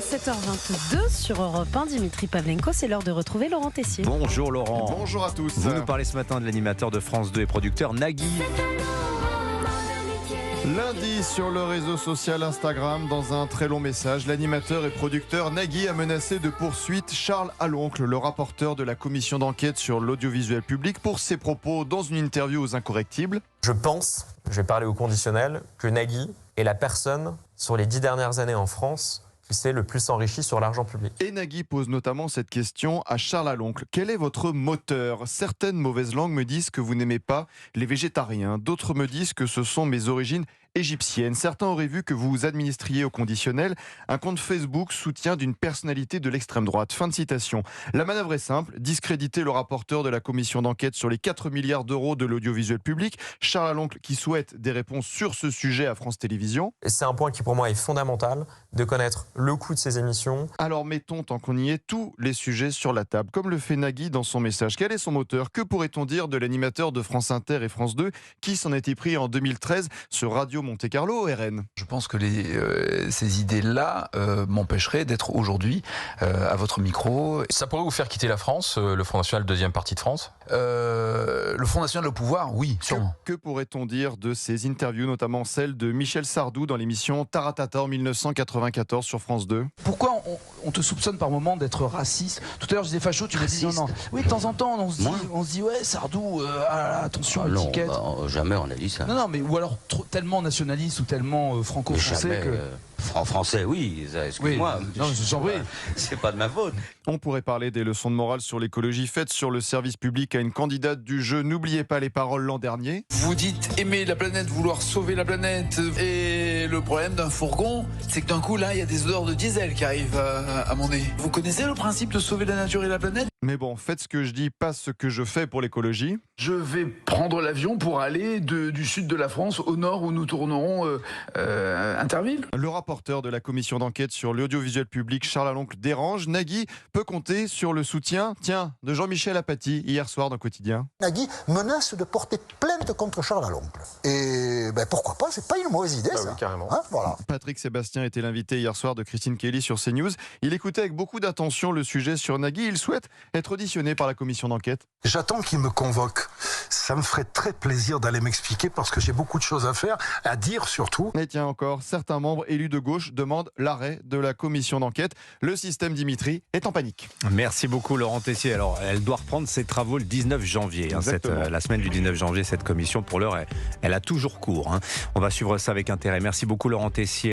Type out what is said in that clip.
7h22 sur Europe 1, Dimitri Pavlenko, c'est l'heure de retrouver Laurent Tessier. Bonjour Laurent. Bonjour à tous. Vous nous parlez ce matin de l'animateur de France 2 et producteur Nagui. Lundi, sur le réseau social Instagram, dans un très long message, l'animateur et producteur Nagui a menacé de poursuite Charles Aloncle, le rapporteur de la commission d'enquête sur l'audiovisuel public, pour ses propos dans une interview aux Incorrectibles. Je pense, je vais parler au conditionnel, que Nagui est la personne sur les 10 dernières années en France qui s'est le plus enrichi sur l'argent public. Et Nagui pose notamment cette question à Charles Aloncle. Quel est votre moteur ? Certaines mauvaises langues me disent que vous n'aimez pas les végétariens. D'autres me disent que ce sont mes origines égyptiennes. Certains auraient vu que vous administriez au conditionnel un compte Facebook soutien d'une personnalité de l'extrême droite. Fin de citation. La manœuvre est simple, discréditer le rapporteur de la commission d'enquête sur les 4 milliards d'euros de l'audiovisuel public, Charles Aloncle, qui souhaite des réponses sur ce sujet à France Télévisions. Et c'est un point qui pour moi est fondamental, de connaître le coût de ces émissions. Alors mettons, tant qu'on y est, tous les sujets sur la table, comme le fait Nagui dans son message. Quel est son moteur ? Que pourrait-on dire de l'animateur de France Inter et France 2 qui s'en était pris en 2013 sur Radio Monte-Carlo RN ? Je pense que ces idées-là m'empêcheraient d'être aujourd'hui à votre micro. Ça pourrait vous faire quitter la France, le Front National, deuxième parti de France ? Le Front National au pouvoir, oui, sûrement. Que pourrait-on dire de ces interviews, notamment celle de Michel Sardou dans l'émission Taratata en 1994 sur France 2 ? Pourquoi on te soupçonne par moment d'être raciste ? Tout à l'heure je disais facho, tu m'as dit non. Oui, de temps en temps on se dit ouais Sardou, attention à l'étiquette. Non, jamais on a dit ça. Non, mais ou alors tellement nationaliste ou tellement franco-français que... Français, oui, excuse-moi. Oui, non, j'en prie. C'est pas de ma faute. On pourrait parler des leçons de morale sur l'écologie faites sur le service public à une candidate du jeu N'oubliez pas les paroles l'an dernier. Vous dites aimer la planète, vouloir sauver la planète. Et le problème d'un fourgon, c'est que d'un coup, là, il y a des odeurs de diesel qui arrivent à mon nez. Vous connaissez le principe de sauver la nature et la planète ? Mais bon, faites ce que je dis, pas ce que je fais pour l'écologie. Je vais prendre l'avion pour aller du sud de la France au nord où nous tournerons Interville. Le rapporteur de la commission d'enquête sur l'audiovisuel public, Charles Aloncle, dérange. Nagui peut compter sur le soutien, de Jean-Michel Apathy, hier soir dans Quotidien. Nagui menace de porter plainte contre Charles Aloncle. Et pourquoi pas, c'est pas une mauvaise idée ça. Oui, carrément. Voilà. Patrick Sébastien était l'invité hier soir de Christine Kelly sur CNews. Il écoutait avec beaucoup d'attention le sujet sur Nagui. Il souhaite être auditionné par la commission d'enquête. J'attends qu'il me convoque. Ça me ferait très plaisir d'aller m'expliquer parce que j'ai beaucoup de choses à faire, à dire surtout. Et tiens encore, certains membres élus de gauche demandent l'arrêt de la commission d'enquête. Le système Dimitri est en panique. Merci beaucoup Laurent Tessier. Alors, elle doit reprendre ses travaux le 19 janvier. La semaine du 19 janvier, cette commission, pour l'heure, elle a toujours cours. On va suivre ça avec intérêt. Merci beaucoup Laurent Tessier.